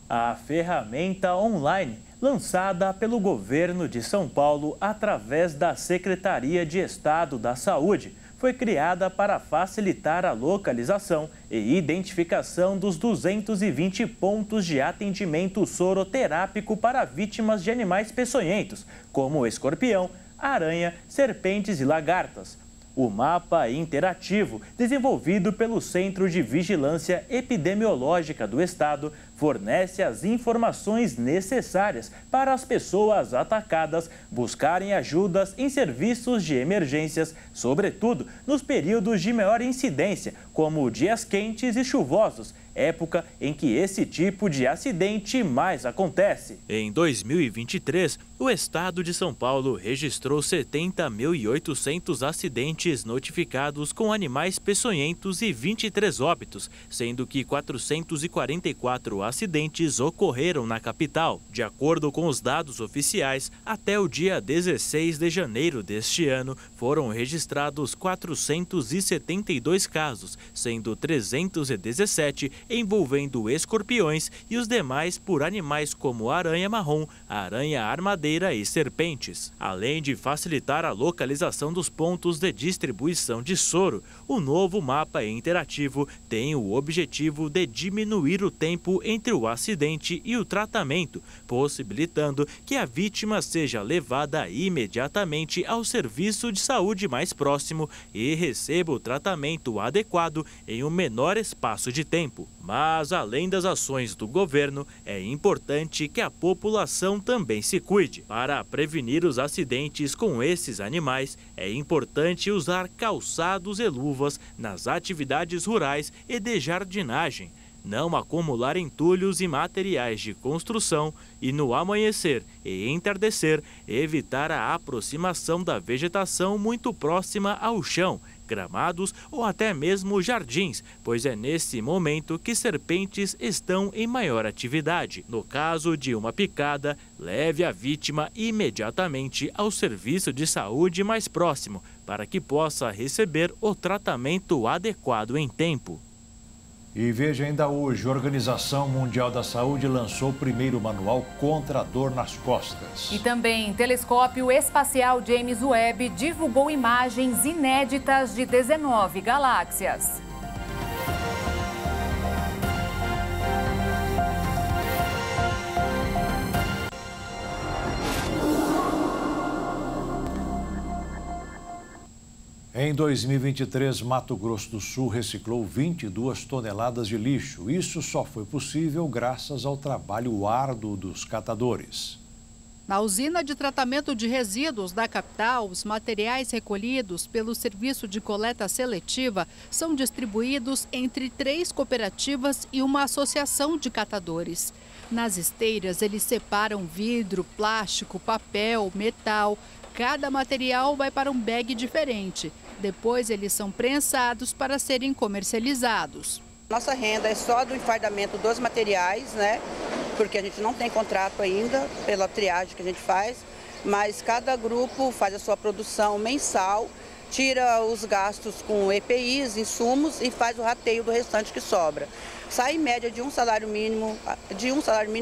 A ferramenta online, lançada pelo governo de São Paulo através da Secretaria de Estado da Saúde, foi criada para facilitar a localização e identificação dos 220 pontos de atendimento soroterápico para vítimas de animais peçonhentos, como escorpião, aranha, serpentes e lagartas. O mapa interativo, desenvolvido pelo Centro de Vigilância Epidemiológica do Estado, fornece as informações necessárias para as pessoas atacadas buscarem ajudas em serviços de emergências, sobretudo nos períodos de maior incidência, como dias quentes e chuvosos, época em que esse tipo de acidente mais acontece. Em 2023, o estado de São Paulo registrou 70.800 acidentes notificados com animais peçonhentos e 23 óbitos, sendo que 444 acidentes ocorreram na capital. De acordo com os dados oficiais, até o dia 16 de janeiro deste ano, foram registrados 472 casos, sendo 317 envolvendo escorpiões e os demais por animais como aranha marrom, aranha armadeira barateira e serpentes. Além de facilitar a localização dos pontos de distribuição de soro, o novo mapa interativo tem o objetivo de diminuir o tempo entre o acidente e o tratamento, possibilitando que a vítima seja levada imediatamente ao serviço de saúde mais próximo e receba o tratamento adequado em um menor espaço de tempo. Mas, além das ações do governo, é importante que a população também se cuide. Para prevenir os acidentes com esses animais, é importante usar calçados e luvas nas atividades rurais e de jardinagem, não acumular entulhos e materiais de construção e, no amanhecer e entardecer, evitar a aproximação da vegetação muito próxima ao chão, gramados ou até mesmo jardins, pois é nesse momento que serpentes estão em maior atividade. No caso de uma picada, leve a vítima imediatamente ao serviço de saúde mais próximo, para que possa receber o tratamento adequado em tempo. E veja ainda hoje, a Organização Mundial da Saúde lançou o primeiro manual contra a dor nas costas. E também, telescópio espacial James Webb divulgou imagens inéditas de 19 galáxias. Em 2023, Mato Grosso do Sul reciclou 22 toneladas de lixo. Isso só foi possível graças ao trabalho árduo dos catadores. Na usina de tratamento de resíduos da capital, os materiais recolhidos pelo serviço de coleta seletiva são distribuídos entre 3 cooperativas e uma associação de catadores. Nas esteiras, eles separam vidro, plástico, papel, metal. Cada material vai para um bag diferente. Depois, eles são prensados para serem comercializados. Nossa renda é só do enfardamento dos materiais, né? Porque a gente não tem contrato ainda pela triagem que a gente faz, mas cada grupo faz a sua produção mensal, tira os gastos com EPIs, insumos e faz o rateio do restante que sobra. Sai em média de um salário mínimo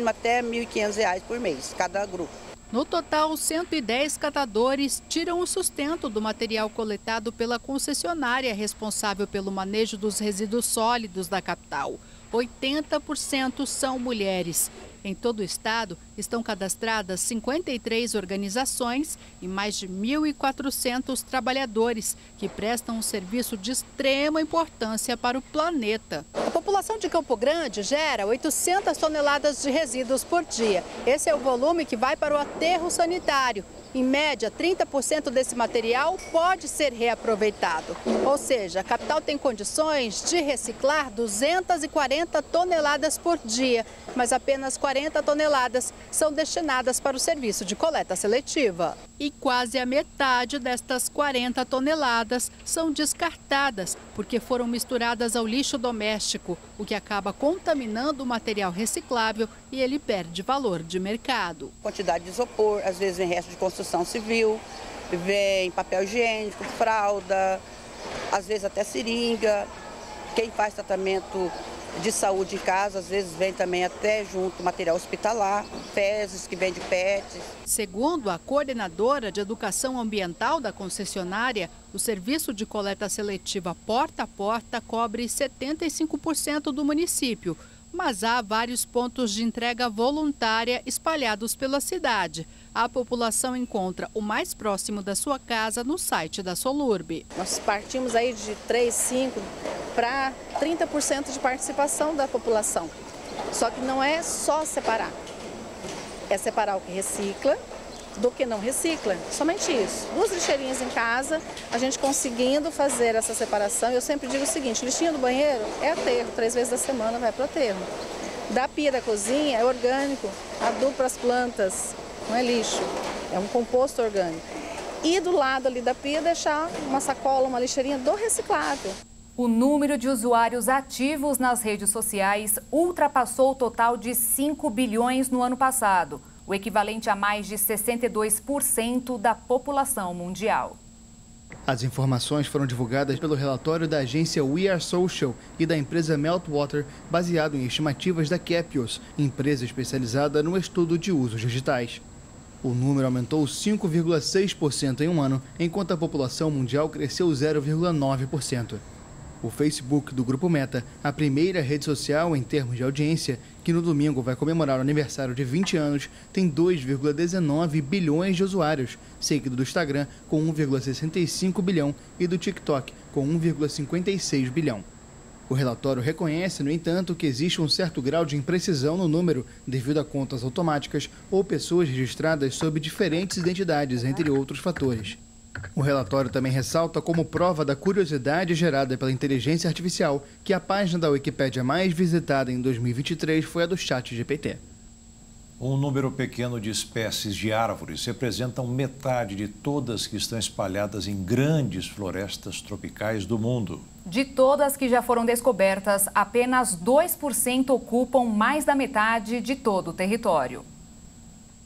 até R$ 1.500 por mês, cada grupo. No total, 110 catadores tiram o sustento do material coletado pela concessionária responsável pelo manejo dos resíduos sólidos da capital. 80% são mulheres. Em todo o estado, estão cadastradas 53 organizações e mais de 1.400 trabalhadores que prestam um serviço de extrema importância para o planeta. A população de Campo Grande gera 800 toneladas de resíduos por dia. Esse é o volume que vai para o aterro sanitário. Em média, 30% desse material pode ser reaproveitado. Ou seja, a capital tem condições de reciclar 240 toneladas por dia, mas apenas 40 toneladas são destinadas para o serviço de coleta seletiva. E quase a metade destas 40 toneladas são descartadas, porque foram misturadas ao lixo doméstico, o que acaba contaminando o material reciclável e ele perde valor de mercado. Quantidade de isopor, às vezes vem resto de construção civil, vem papel higiênico, fralda, às vezes até seringa. Quem faz tratamento de saúde em casa, às vezes vem também até junto material hospitalar, fezes que vem de pets. Segundo a coordenadora de educação ambiental da concessionária, o serviço de coleta seletiva porta a porta cobre 75% do município, mas há vários pontos de entrega voluntária espalhados pela cidade. A população encontra o mais próximo da sua casa no site da Solurb. Nós partimos aí de 3, 5 para 30% de participação da população. Só que não é só separar. É separar o que recicla do que não recicla. Somente isso. 2 lixeirinhas em casa, a gente conseguindo fazer essa separação. Eu sempre digo o seguinte, lixinha do banheiro é aterro, 3 vezes da semana vai para o aterro. Da pia da cozinha é orgânico, adubo para as plantas, não é lixo, é um composto orgânico. E do lado ali da pia deixar uma sacola, uma lixeirinha do reciclável. O número de usuários ativos nas redes sociais ultrapassou o total de 5 bilhões no ano passado, o equivalente a mais de 62% da população mundial. As informações foram divulgadas pelo relatório da agência We Are Social e da empresa Meltwater, baseado em estimativas da Kepios, empresa especializada no estudo de usos digitais. O número aumentou 5,6% em um ano, enquanto a população mundial cresceu 0,9%. O Facebook do Grupo Meta, a primeira rede social em termos de audiência, que no domingo vai comemorar o aniversário de 20 anos, tem 2,19 bilhões de usuários, seguido do Instagram com 1,65 bilhão e do TikTok com 1,56 bilhão. O relatório reconhece, no entanto, que existe um certo grau de imprecisão no número devido a contas automáticas ou pessoas registradas sob diferentes identidades, entre outros fatores. O relatório também ressalta como prova da curiosidade gerada pela inteligência artificial que a página da Wikipédia mais visitada em 2023 foi a do ChatGPT. Um número pequeno de espécies de árvores representam metade de todas que estão espalhadas em grandes florestas tropicais do mundo. De todas que já foram descobertas, apenas 2% ocupam mais da metade de todo o território.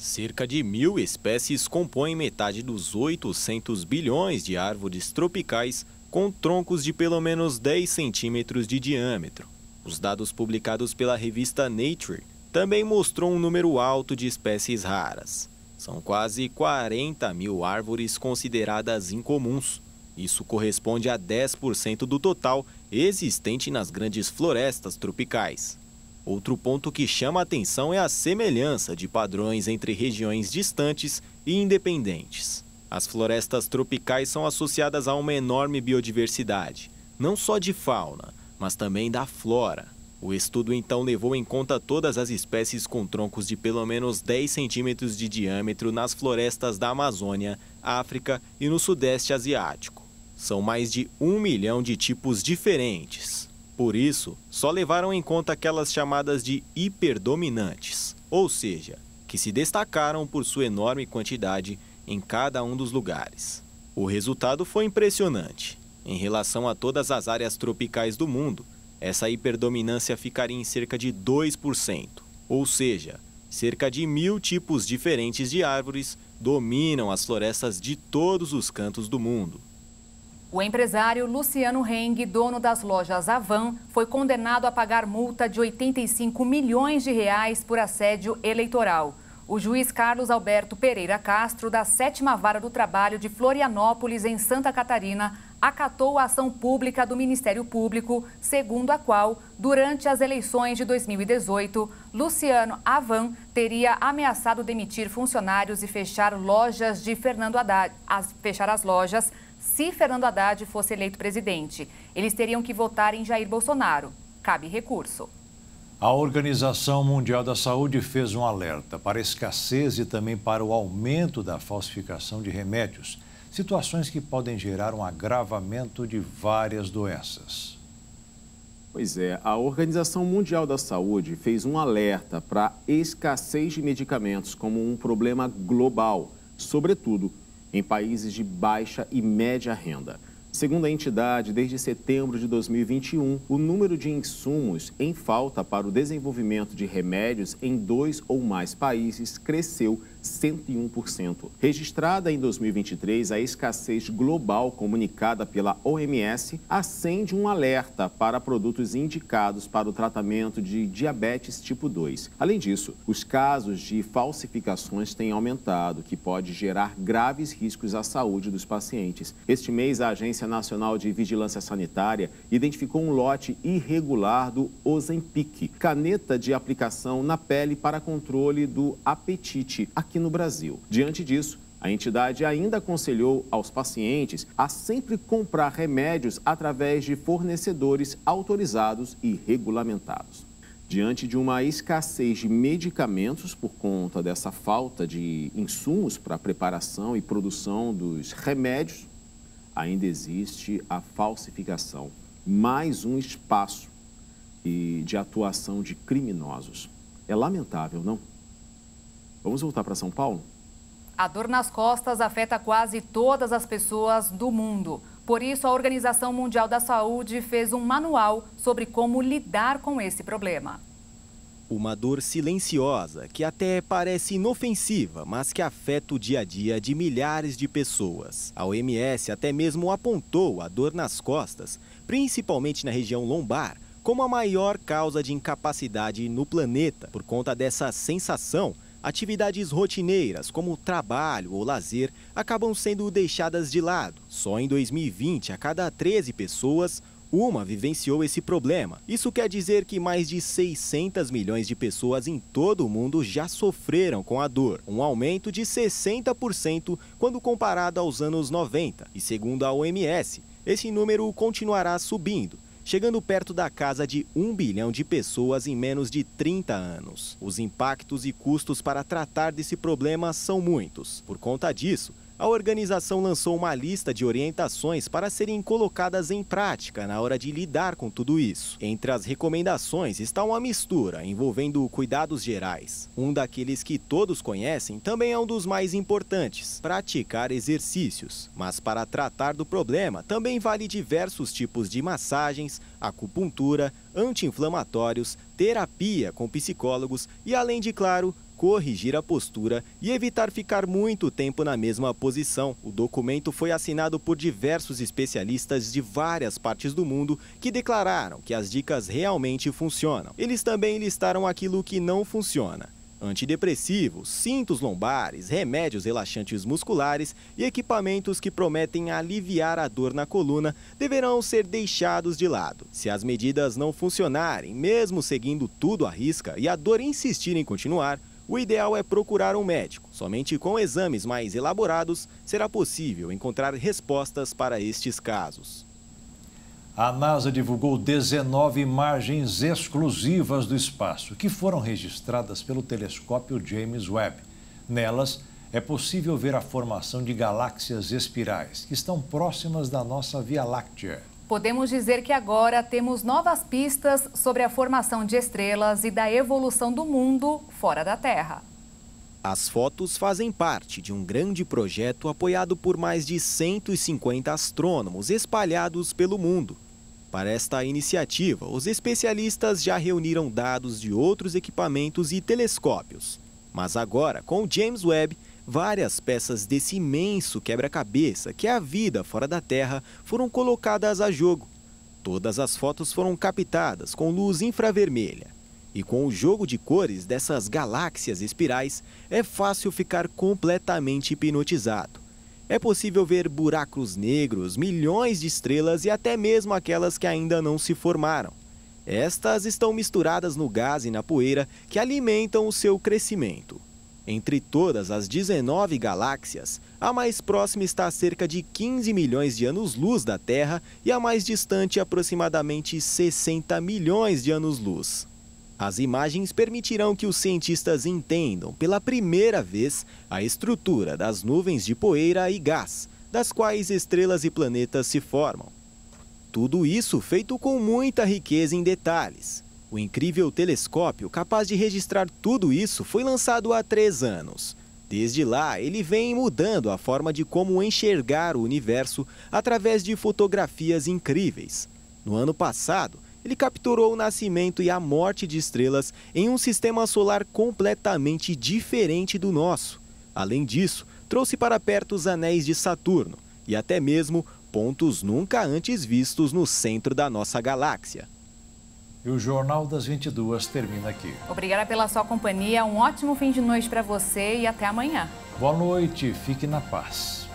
Cerca de 1.000 espécies compõem metade dos 800 bilhões de árvores tropicais com troncos de pelo menos 10 centímetros de diâmetro. Os dados publicados pela revista Nature também mostrou um número alto de espécies raras. São quase 40 mil árvores consideradas incomuns. Isso corresponde a 10% do total existente nas grandes florestas tropicais. Outro ponto que chama a atenção é a semelhança de padrões entre regiões distantes e independentes. As florestas tropicais são associadas a uma enorme biodiversidade, não só de fauna, mas também da flora. O estudo então levou em conta todas as espécies com troncos de pelo menos 10 centímetros de diâmetro nas florestas da Amazônia, África e no Sudeste Asiático. São mais de 1 milhão de tipos diferentes. Por isso, só levaram em conta aquelas chamadas de hiperdominantes, ou seja, que se destacaram por sua enorme quantidade em cada um dos lugares. O resultado foi impressionante. Em relação a todas as áreas tropicais do mundo, essa hiperdominância ficaria em cerca de 2%, ou seja, cerca de 1.000 tipos diferentes de árvores dominam as florestas de todos os cantos do mundo. O empresário Luciano Heng, dono das lojas Avan, foi condenado a pagar multa de 85 milhões de reais por assédio eleitoral. O juiz Carlos Alberto Pereira Castro, da 7ª Vara do Trabalho de Florianópolis, em Santa Catarina, acatou a ação pública do Ministério Público, segundo a qual, durante as eleições de 2018, Luciano Avan teria ameaçado demitir funcionários e fechar lojas de Fernando Haddad, fechar as lojas se Fernando Haddad fosse eleito presidente. Eles teriam que votar em Jair Bolsonaro. Cabe recurso. A Organização Mundial da Saúde fez um alerta para a escassez e também para o aumento da falsificação de remédios, situações que podem gerar um agravamento de várias doenças. Pois é, a Organização Mundial da Saúde fez um alerta para a escassez de medicamentos como um problema global, sobretudo em países de baixa e média renda. Segundo a entidade, desde setembro de 2021, o número de insumos em falta para o desenvolvimento de remédios em 2 ou mais países cresceu 101%. Registrada em 2023, a escassez global comunicada pela OMS acende um alerta para produtos indicados para o tratamento de diabetes tipo 2. Além disso, os casos de falsificações têm aumentado, o que pode gerar graves riscos à saúde dos pacientes. Este mês, a Agência Nacional de Vigilância Sanitária identificou um lote irregular do Ozempic, caneta de aplicação na pele para controle do apetite, aqui no Brasil. Diante disso, a entidade ainda aconselhou aos pacientes a sempre comprar remédios através de fornecedores autorizados e regulamentados. Diante de uma escassez de medicamentos por conta dessa falta de insumos para a preparação e produção dos remédios, ainda existe a falsificação, mais um espaço de atuação de criminosos. É lamentável, não? Vamos voltar para São Paulo? A dor nas costas afeta quase todas as pessoas do mundo. Por isso, a Organização Mundial da Saúde fez um manual sobre como lidar com esse problema. Uma dor silenciosa que até parece inofensiva, mas que afeta o dia a dia de milhares de pessoas. A OMS até mesmo apontou a dor nas costas, principalmente na região lombar, como a maior causa de incapacidade no planeta. Por conta dessa sensação, atividades rotineiras como trabalho ou lazer acabam sendo deixadas de lado. Só em 2020, a cada 13 pessoas, uma vivenciou esse problema. Isso quer dizer que mais de 600 milhões de pessoas em todo o mundo já sofreram com a dor, um aumento de 60% quando comparado aos anos 90. E segundo a OMS, esse número continuará subindo, chegando perto da casa de 1 bilhão de pessoas em menos de 30 anos. Os impactos e custos para tratar desse problema são muitos. Por conta disso, a organização lançou uma lista de orientações para serem colocadas em prática na hora de lidar com tudo isso. Entre as recomendações está uma mistura envolvendo cuidados gerais. Um daqueles que todos conhecem também é um dos mais importantes: praticar exercícios. Mas para tratar do problema também vale diversos tipos de massagens, acupuntura, anti-inflamatórios, terapia com psicólogos e, além de, claro, corrigir a postura e evitar ficar muito tempo na mesma posição. O documento foi assinado por diversos especialistas de várias partes do mundo que declararam que as dicas realmente funcionam. Eles também listaram aquilo que não funciona: antidepressivos, cintos lombares, remédios relaxantes musculares e equipamentos que prometem aliviar a dor na coluna deverão ser deixados de lado. Se as medidas não funcionarem, mesmo seguindo tudo à risca, e a dor insistir em continuar, o ideal é procurar um médico. Somente com exames mais elaborados será possível encontrar respostas para estes casos. A NASA divulgou 19 imagens exclusivas do espaço, que foram registradas pelo telescópio James Webb. Nelas, é possível ver a formação de galáxias espirais, que estão próximas da nossa Via Láctea. Podemos dizer que agora temos novas pistas sobre a formação de estrelas e da evolução do mundo fora da Terra. As fotos fazem parte de um grande projeto apoiado por mais de 150 astrônomos espalhados pelo mundo. Para esta iniciativa, os especialistas já reuniram dados de outros equipamentos e telescópios. Mas agora, com o James Webb, várias peças desse imenso quebra-cabeça que é a vida fora da Terra foram colocadas a jogo. Todas as fotos foram captadas com luz infravermelha. E com o jogo de cores dessas galáxias espirais, é fácil ficar completamente hipnotizado. É possível ver buracos negros, milhões de estrelas e até mesmo aquelas que ainda não se formaram. Estas estão misturadas no gás e na poeira que alimentam o seu crescimento. Entre todas as 19 galáxias, a mais próxima está a cerca de 15 milhões de anos-luz da Terra e a mais distante aproximadamente 60 milhões de anos-luz. As imagens permitirão que os cientistas entendam pela primeira vez a estrutura das nuvens de poeira e gás, das quais estrelas e planetas se formam. Tudo isso feito com muita riqueza em detalhes. O incrível telescópio capaz de registrar tudo isso foi lançado há 3 anos. Desde lá, ele vem mudando a forma de como enxergar o universo através de fotografias incríveis. No ano passado, ele capturou o nascimento e a morte de estrelas em um sistema solar completamente diferente do nosso. Além disso, trouxe para perto os anéis de Saturno e até mesmo pontos nunca antes vistos no centro da nossa galáxia. E o Jornal das 22 termina aqui. Obrigada pela sua companhia, um ótimo fim de noite para você e até amanhã. Boa noite, fique na paz.